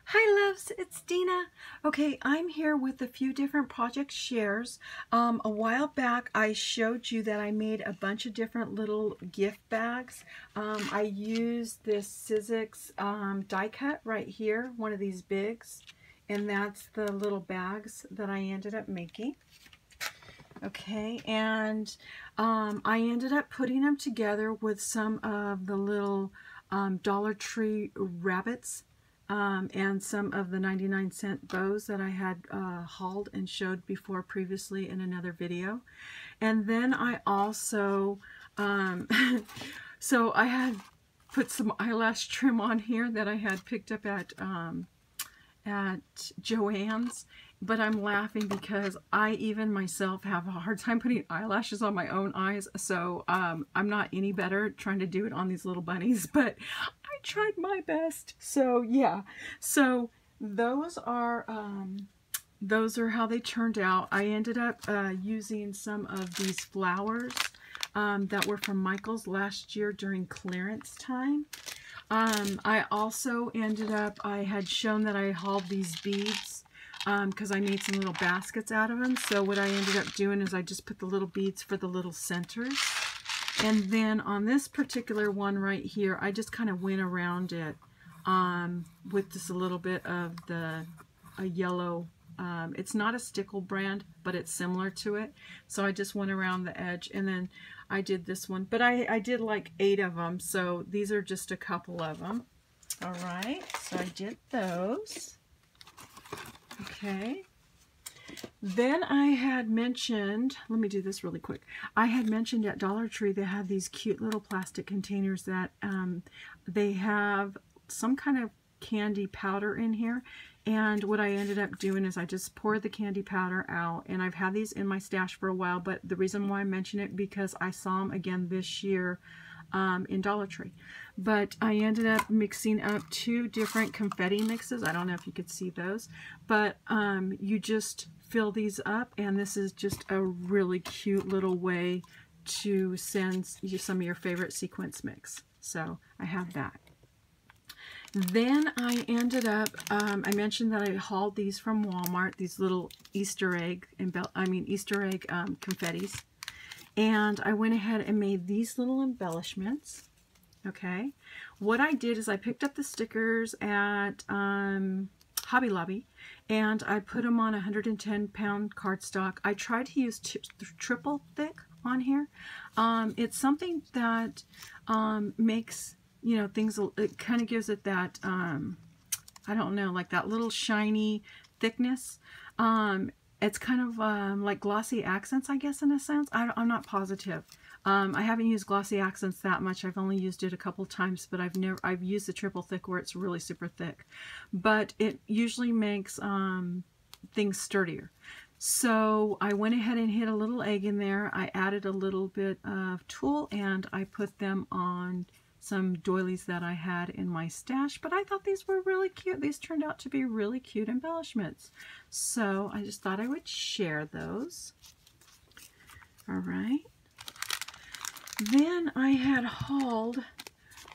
Hi loves, it's Dina. Okay, I'm here with a few different project shares. A while back I showed you that I made a bunch of different little gift bags. I used this Sizzix die cut right here, one of these bigs, and that's the little bags that I ended up making. Okay, and I ended up putting them together with some of the little Dollar Tree rabbits and some of the 99-cent bows that I had hauled and showed before previously in another video. And then I also, so I had put some eyelash trim on here that I had picked up at Joann's, but I'm laughing because I even myself have a hard time putting eyelashes on my own eyes, so I'm not any better trying to do it on these little bunnies, but I tried my best. So yeah, so those are how they turned out. I ended up using some of these flowers that were from Michael's last year during clearance time. I also ended up, I had shown that I hauled these beads because I made some little baskets out of them. So what I ended up doing is I just put the little beads for the little centers. And then on this particular one right here, I just kind of went around it with just a little bit of a yellow, it's not a Stickle brand, but it's similar to it. So I just went around the edge, and then I did this one. But I did like 8 of them, so these are just a couple of them. All right, so I did those. Okay. Then I had mentioned, let me do this really quick. I had mentioned at Dollar Tree they have these cute little plastic containers that they have some kind of candy powder in here. And what I ended up doing is I just poured the candy powder out, and I've had these in my stash for a while, but the reason why I mention it because I saw them again this year in Dollar Tree. But I ended up mixing up 2 different confetti mixes. I don't know if you could see those, but you just fill these up, and this is just a really cute little way to send you some of your favorite sequence mix. So I have that. Then I ended up, I mentioned that I hauled these from Walmart, these little Easter egg, confettis. And I went ahead and made these little embellishments. Okay. What I did is I picked up the stickers at Hobby Lobby, and I put them on 110-pound cardstock. I tried to use triple thick on here. It's something that makes, you know, things, it kind of gives it that, I don't know, like that little shiny thickness. It's kind of like glossy accents, I guess, in a sense. I'm not positive. I haven't used glossy accents that much. I've only used it a couple times, but I've used the triple thick where it's really super thick. But it usually makes things sturdier. So I went ahead and hit a little egg in there. I added a little bit of tulle, and I put them on some doilies that I had in my stash, but I thought these were really cute. These turned out to be really cute embellishments. So I just thought I would share those. All right. Then I had hauled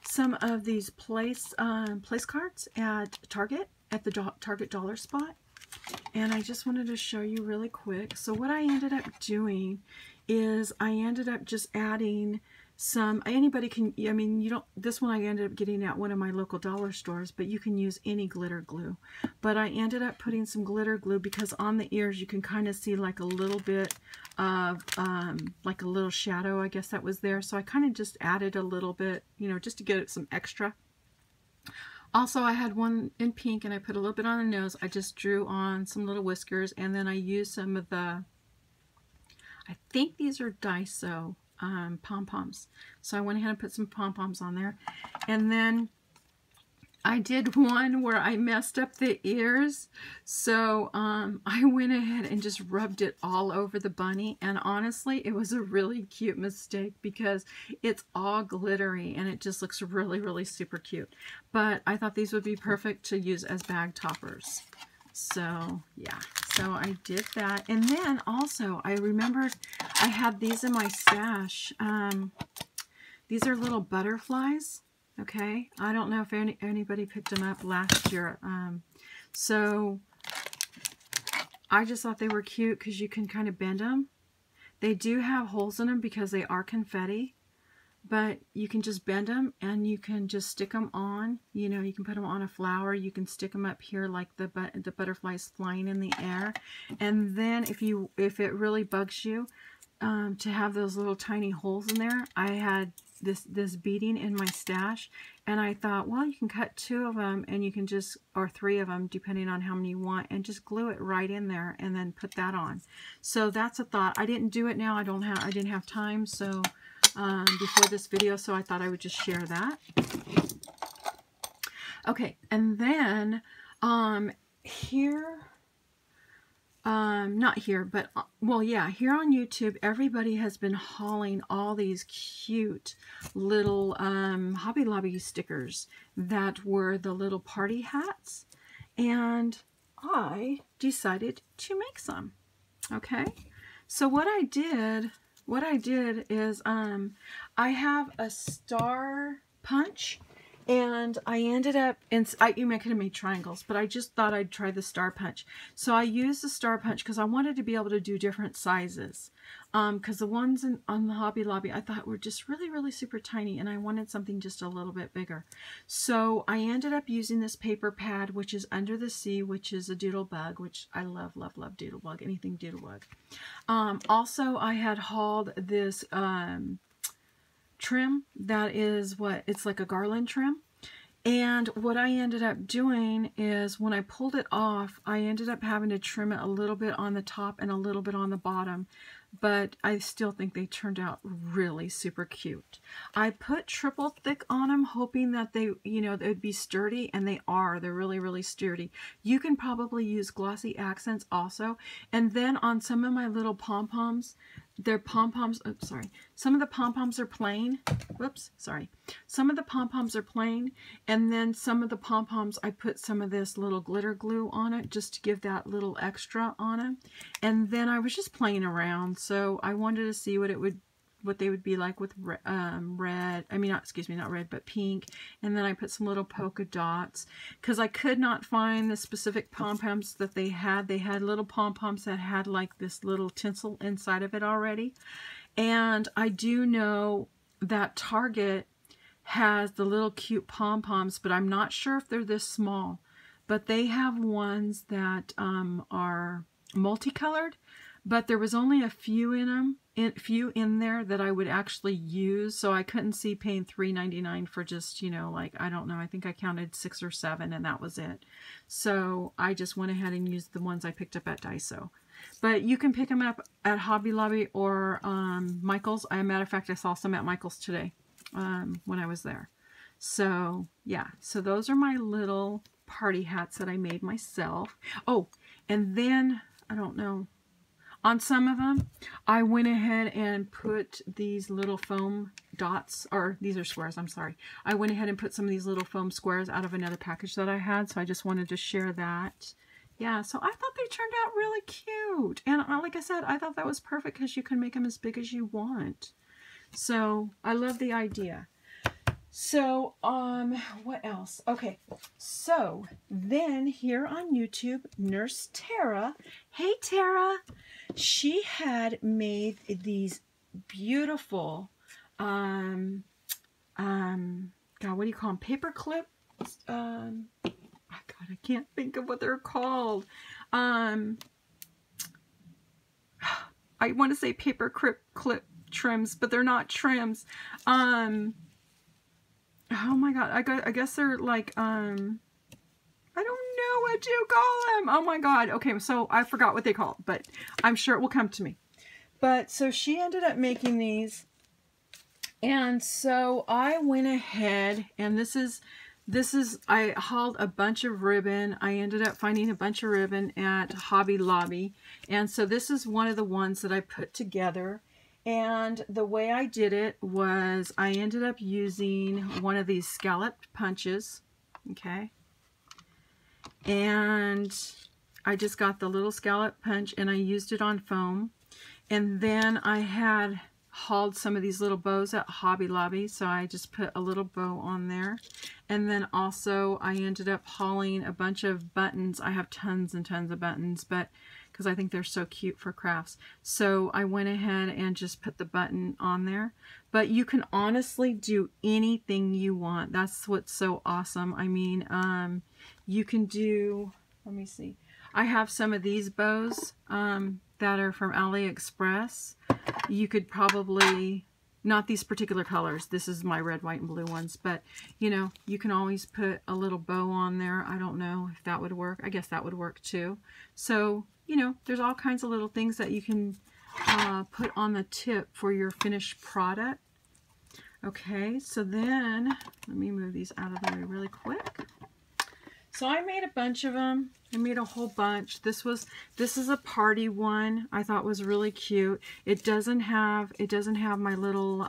some of these place cards at Target, at the Target Dollar Spot. And I just wanted to show you really quick. So what I ended up doing is I ended up just adding some, anybody can, I mean, you don't, this one I ended up getting at one of my local dollar stores, but you can use any glitter glue. But I ended up putting some glitter glue because on the ears you can kind of see like a little bit of, like a little shadow, I guess that was there. So I kind of just added a little bit, you know, just to get it some extra. Also, I had one in pink, and I put a little bit on the nose. I just drew on some little whiskers, and then I used some of the, I think these are Daiso pom-poms. So I went ahead and put some pom-poms on there. And then I did one where I messed up the ears. So I went ahead and just rubbed it all over the bunny. And honestly, it was a really cute mistake because it's all glittery and it just looks really, really super cute. But I thought these would be perfect to use as bag toppers. So yeah, so I did that. And then also I remembered I had these in my stash. These are little butterflies. Okay, I don't know if anybody picked them up last year. So I just thought they were cute because you can kind of bend them. They do have holes in them because they are confetti, but you can just bend them and you can just stick them on. You know, you can put them on a flower. You can stick them up here like the butterflies flying in the air. And then if it really bugs you to have those little tiny holes in there, I had this beading in my stash, and I thought, well, you can cut 2 of them and you can just, or 3 of them depending on how many you want, and just glue it right in there and then put that on. So that's a thought. I didn't do it now. I didn't have time, so before this video, so I thought I would just share that. Okay, and then here, not here, but well, yeah, here on YouTube, everybody has been hauling all these cute little Hobby Lobby stickers that were the little party hats, and I decided to make some. Okay, so what I did is I have a star punch, and I ended up, I could have made triangles, but I just thought I'd try the star punch. So I used the star punch because I wanted to be able to do different sizes. Because the ones on the Hobby Lobby I thought were just really, really super tiny, and I wanted something just a little bit bigger. So I ended up using this paper pad, which is Under the Sea, which is a Doodlebug, which I love, love, love Doodlebug, anything Doodlebug. Also, I had hauled this trim that is it's like a garland trim, and what I ended up doing is when I pulled it off, I ended up having to trim it a little bit on the top and a little bit on the bottom, but I still think they turned out really super cute. I put triple thick on them, hoping that they, you know, they'd be sturdy, and they are. They're really, really sturdy. You can probably use glossy accents also. And then on some of my little pom-poms, their pom-poms, oops, sorry. Some of the pom-poms are plain. Whoops, sorry. Some of the pom-poms are plain, and then some of the pom-poms, I put some of this little glitter glue on it just to give that little extra on it. And then I was just playing around, so I wanted to see what they would be like with red, not red, but pink. And then I put some little polka dots because I could not find the specific pom-poms that they had. They had little pom-poms that had like this little tinsel inside of it already. And I do know that Target has the little cute pom-poms, but I'm not sure if they're this small. But they have ones that are multicolored, but there was only a few in them. Few in there that I would actually use, so I couldn't see paying $3.99 for just, you know, like, I don't know, I think I counted 6 or 7 and that was it. So I just went ahead and used the ones I picked up at Daiso. But you can pick them up at Hobby Lobby or Michael's. As a matter of fact, I saw some at Michael's today when I was there. So yeah, so those are my little party hats that I made myself. Oh, and then, I don't know, on some of them, I went ahead and put these little foam dots, or these are squares, I'm sorry. I went ahead and put some of these little foam squares out of another package that I had, so I just wanted to share that. Yeah, so I thought they turned out really cute. And like I said, I thought that was perfect because you can make them as big as you want. So I love the idea. So, what else? Okay, so then here on YouTube, Nurse Tara, hey Tara, she had made these beautiful, God, what do you call them? Paper clip? God, I can't think of what they're called. I want to say paper clip trims, but they're not trims. Oh my God, I guess they're like, I don't know what you call them. Oh my God. Okay, so I forgot what they call it, but I'm sure it will come to me. But so she ended up making these. And so I went ahead, and this is, I hauled a bunch of ribbon. I ended up finding a bunch of ribbon at Hobby Lobby. And so this is one of the ones that I put together. And the way I did it was I ended up using one of these scalloped punches, okay? And I just got the little scallop punch and I used it on foam. And then I had hauled some of these little bows at Hobby Lobby, so I just put a little bow on there. And then also I ended up hauling a bunch of buttons. I have tons and tons of buttons, but because I think they're so cute for crafts. So I went ahead and just put the button on there. But you can honestly do anything you want. That's what's so awesome. I mean, you can do, let me see. I have some of these bows that are from AliExpress. You could probably, not these particular colors, this is my red, white, and blue ones, but you know, you can always put a little bow on there. I don't know if that would work. I guess that would work too. So, you know, there's all kinds of little things that you can put on the tip for your finished product. Okay, so then, let me move these out of the way really quick. So I made a bunch of them. I made a whole bunch. This is a party one. I thought was really cute. It doesn't have my little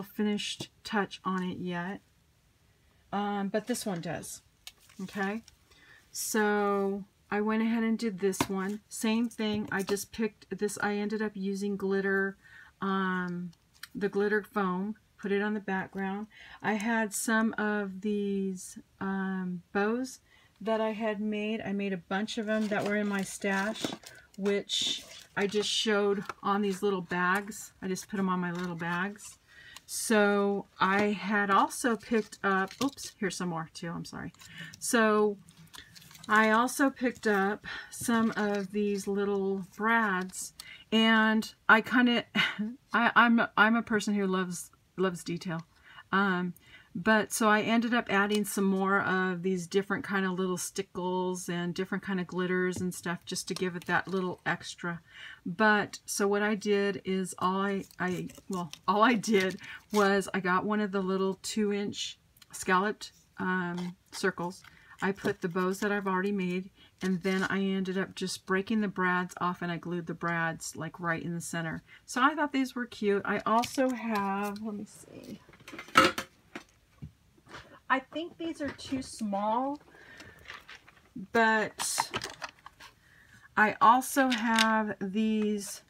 finished touch on it yet. But this one does. Okay. So I went ahead and did this one. Same thing. I just picked this. I ended up using glitter, the glitter foam. Put it on the background. I had some of these bows that I had made. I made a bunch of them that were in my stash, which I just showed on these little bags. I just put them on my little bags. So I had also picked up, oops, here's some more too, I'm sorry. So I also picked up some of these little brads, and I kind of, I'm a person who loves detail. But so I ended up adding some more of these different kind of little stickles and different kind of glitters and stuff just to give it that little extra. But so what I did is all I did was I got one of the little 2-inch scalloped circles. I put the bows that I've already made, and then I ended up just breaking the brads off, and I glued the brads like right in the center. So I thought these were cute. I also have, let me see. I think these are too small, but I also have these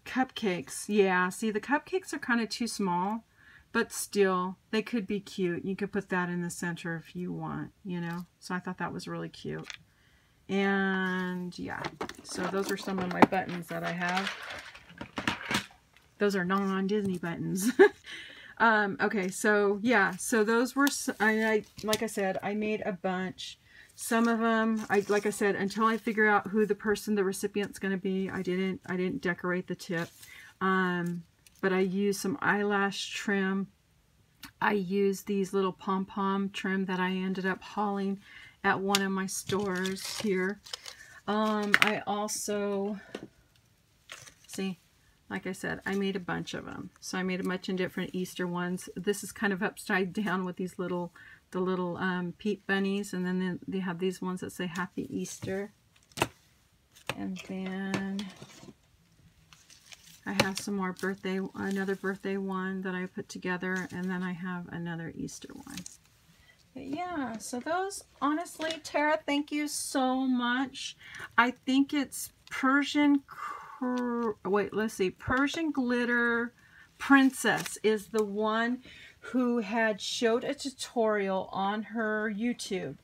cupcakes. Yeah, see, the cupcakes are kind of too small, but still, they could be cute. You could put that in the center if you want, you know. So I thought that was really cute. And yeah, so those are some of my buttons that I have. Those are non-Disney buttons. Okay, so yeah, so those were, like I said, I made a bunch. Some of them, like I said, until I figure out who the recipient's going to be, I didn't decorate the tip. But I used some eyelash trim. I used these little pom-pom trim that I ended up hauling at one of my stores here. I also, see, like I said, I made a bunch of them. So I made a bunch of different Easter ones. This is kind of upside down with these the little Pete bunnies, and then they have these ones that say Happy Easter. And then I have some more another birthday one that I put together, and then I have another Easter one. But yeah, so those, honestly, Tara, thank you so much. I think it's Persian Glitter Princess is the one who had showed a tutorial on her YouTube.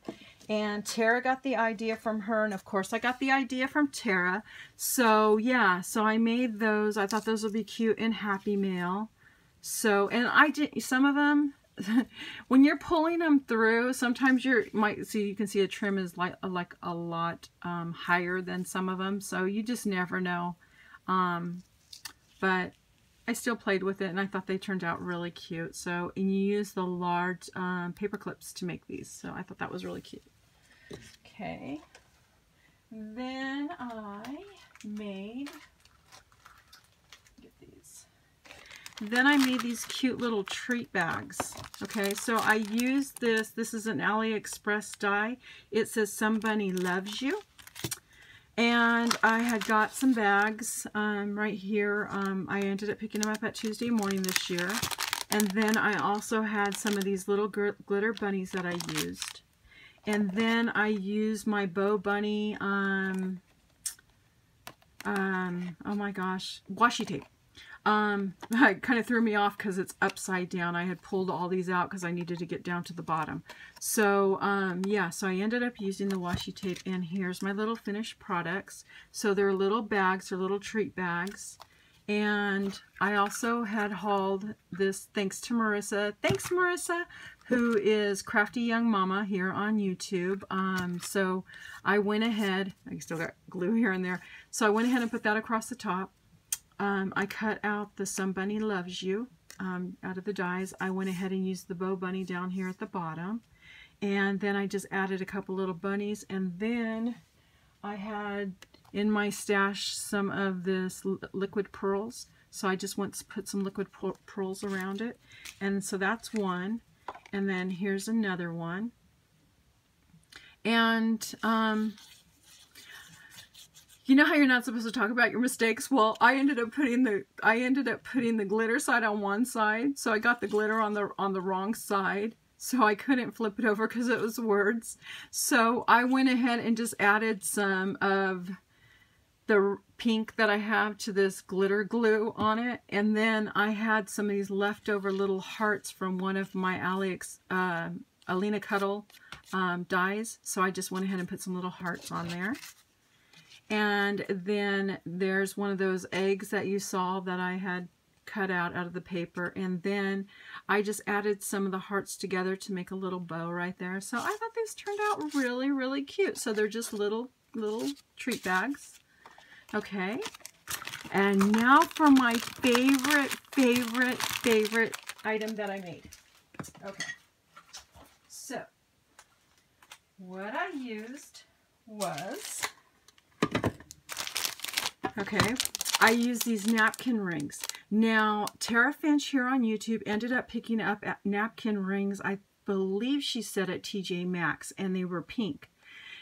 And Tara got the idea from her, and of course I got the idea from Tara. So yeah, so I made those. I thought those would be cute in Happy Mail. So, and I did some of them. When you're pulling them through, sometimes you can see a trim is like a lot higher than some of them. So you just never know. But I still played with it, and I thought they turned out really cute. So, and you use the large paper clips to make these. So I thought that was really cute. Okay, then I made, then I made these cute little treat bags. Okay, so I used this is an AliExpress die. It says Somebody Loves You. And I had got some bags right here. I ended up picking them up at Tuesday morning this year. And then I also had some of these little glitter bunnies that I used. And then I used my Bow Bunny, oh my gosh, washi tape. It kind of threw me off because it's upside down. I had pulled all these out because I needed to get down to the bottom. So yeah, so I ended up using the washi tape, and here's my little finished products. So they're little bags, they're little treat bags. And I also had hauled this thanks to Marissa. Thanks, Marissa, who is Crafty Young Mama here on YouTube. So I went ahead, I still got glue here and there. So I went ahead and put that across the top. I cut out the Somebody Loves You out of the dies. I went ahead and used the Bow Bunny down here at the bottom. And then I just added a couple little bunnies. And then I had in my stash some of this liquid pearls. So I just went to put some liquid pearls around it. And so that's one. And then here's another one. And you know how you're not supposed to talk about your mistakes? Well, I ended up putting the glitter side on one side. So I got the glitter on the wrong side. So I couldn't flip it over because it was words. So I went ahead and just added some of the pink that I have to this glitter glue on it. And then I had some of these leftover little hearts from one of my Alina Cuddle dies. So I just went ahead and put some little hearts on there. And then there's one of those eggs that you saw that I had cut out of the paper. And then I just added some of the hearts together to make a little bow right there. So I thought these turned out really, really cute. So they're just little treat bags. Okay, and now for my favorite item that I made. Okay, so what I used was, okay, I used these napkin rings. Now, Tara Finch here on YouTube ended up picking up napkin rings, I believe she said at TJ Maxx, and they were pink.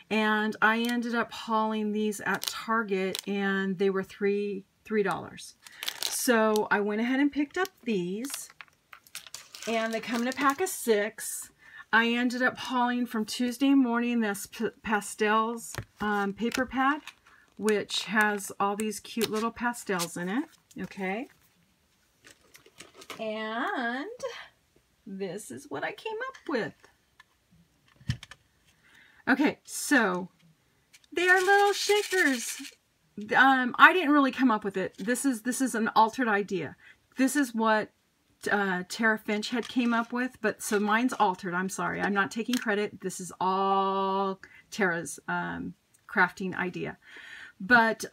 And I ended up hauling these at Target, and they were $3. So I went ahead and picked up these, and they come in a pack of 6. I ended up hauling from Tuesday Morning this Pastels paper pad, which has all these cute little pastels in it. Okay. And this is what I came up with. Okay, so they are little shakers. I didn't really come up with it. This is an altered idea. This is what Tara Finch had came up with, but so mine's altered. I'm sorry. I'm not taking credit. This is all Tara's crafting idea. But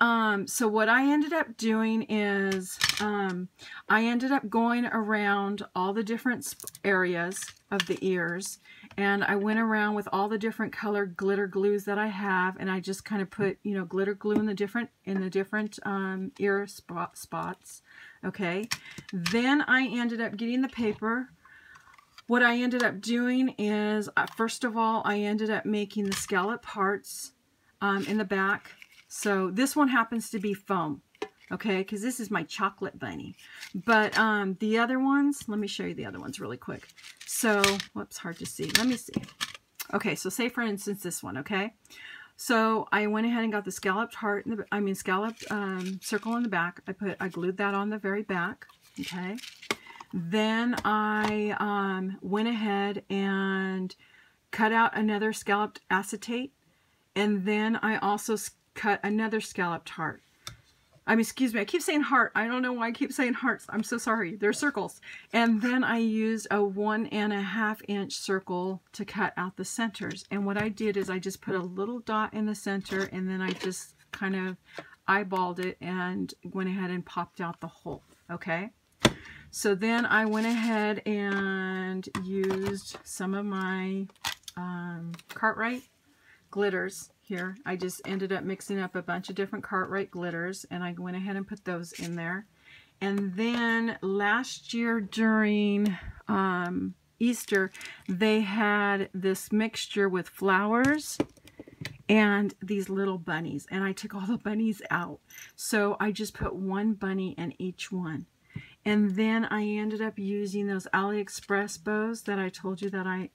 so what I ended up doing is I ended up going around all the different areas of the ears, and I went around with all the different colored glitter glues that I have, and I just kind of put, you know, glitter glue in the different ear spots. Okay, then I ended up getting the paper. What I ended up doing is first of all, I ended up making the scallop hearts in the back. So this one happens to be foam, okay, because this is my chocolate bunny. But the other ones, let me show you the other ones really quick. So, whoops, hard to see. Let me see. Okay, so say for instance this one, okay? So I went ahead and got the scalloped heart, scalloped circle in the back. I glued that on the very back, okay? Then I went ahead and cut out another scalloped acetate, and then I also cut another scalloped heart. Excuse me, I keep saying heart. I don't know why I keep saying hearts. I'm so sorry. They're circles. And then I used a 1.5 inch circle to cut out the centers. And what I did is I just put a little dot in the center, and then I just kind of eyeballed it and went ahead and popped out the hole. Okay? So then I went ahead and used some of my Cartwright glitters here. I just ended up mixing up a bunch of different Cartwright glitters, and I went ahead and put those in there. And then last year during Easter, they had this mixture with flowers and these little bunnies, and I took all the bunnies out. So I just put one bunny in each one. And then I ended up using those AliExpress bows that I told you that I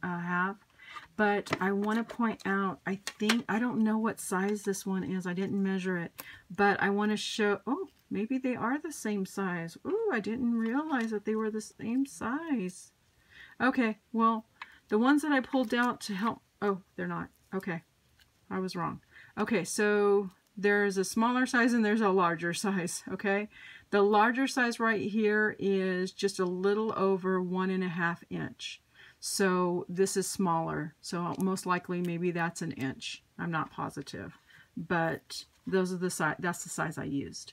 have. But I want to point out, I don't know what size this one is. I didn't measure it. But I want to show, oh, maybe they are the same size. Ooh, I didn't realize that they were the same size. Okay, well, the ones that I pulled out to help, oh, they're not. Okay, I was wrong. Okay, so there's a smaller size and there's a larger size, okay? The larger size right here is just a little over 1.5 inch. So this is smaller. So most likely maybe that's an inch. I'm not positive, but those are the size, that's the size I used.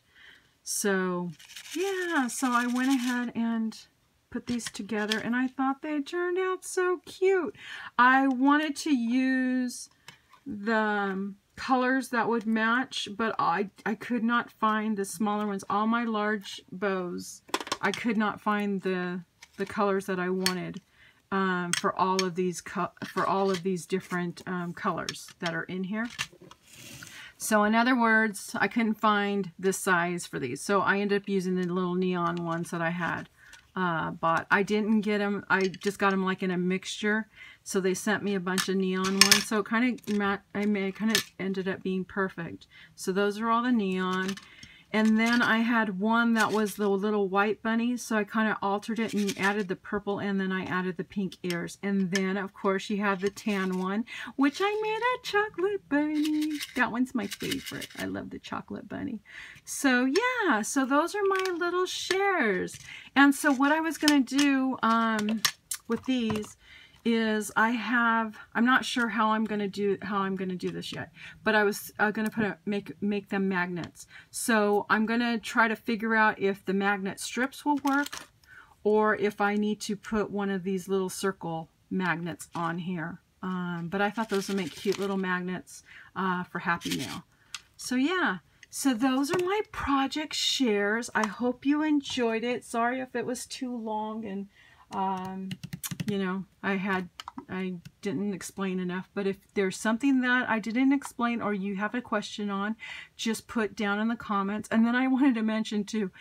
So yeah, so I went ahead and put these together and I thought they turned out so cute. I wanted to use the colors that would match, but I could not find the smaller ones. All my large bows, I could not find the colors that I wanted for all of these different colors that are in here. So in other words, I couldn't find this size for these, so I ended up using the little neon ones that I had bought. I didn't get them, I just got them like in a mixture, so they sent me a bunch of neon ones, so it kind of ended up being perfect. So those are all the neon. And then I had one that was the little white bunny, so I kind of altered it and added the purple, and then I added the pink ears. And then, of course, you have the tan one, which I made a chocolate bunny. That one's my favorite. I love the chocolate bunny. So, yeah, so those are my little shares. And so what I was going to do with these is I'm not sure how I'm going to do this yet, but I was going to make them magnets. So I'm going to try to figure out if the magnet strips will work, or if I need to put one of these little circle magnets on here. But I thought those would make cute little magnets for Happy Mail. So yeah, so those are my project shares. I hope you enjoyed it. Sorry if it was too long and you know, I didn't explain enough, but if there's something that I didn't explain or you have a question on, just put down in the comments. And then I wanted to mention too,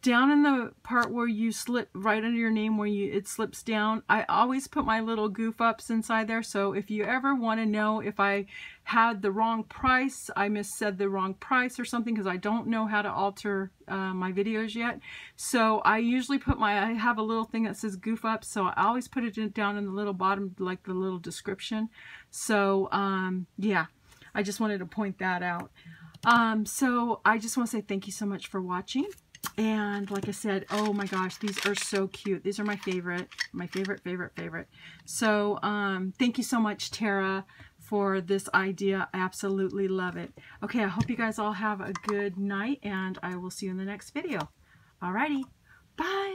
down in the part where you slip right under your name, where it slips down, I always put my little goof ups inside there. So if you ever want to know if I had the wrong price, I missaid the wrong price or something, because I don't know how to alter my videos yet. So I usually I have a little thing that says goof up, so I always put it down in the little bottom, like the little description. So yeah, I just wanted to point that out. So I just want to say thank you so much for watching. And like I said, oh my gosh, these are so cute. These are my favorite. So thank you so much, Tara, for this idea. I absolutely love it. Okay, I hope you guys all have a good night, and I will see you in the next video. Alrighty, bye.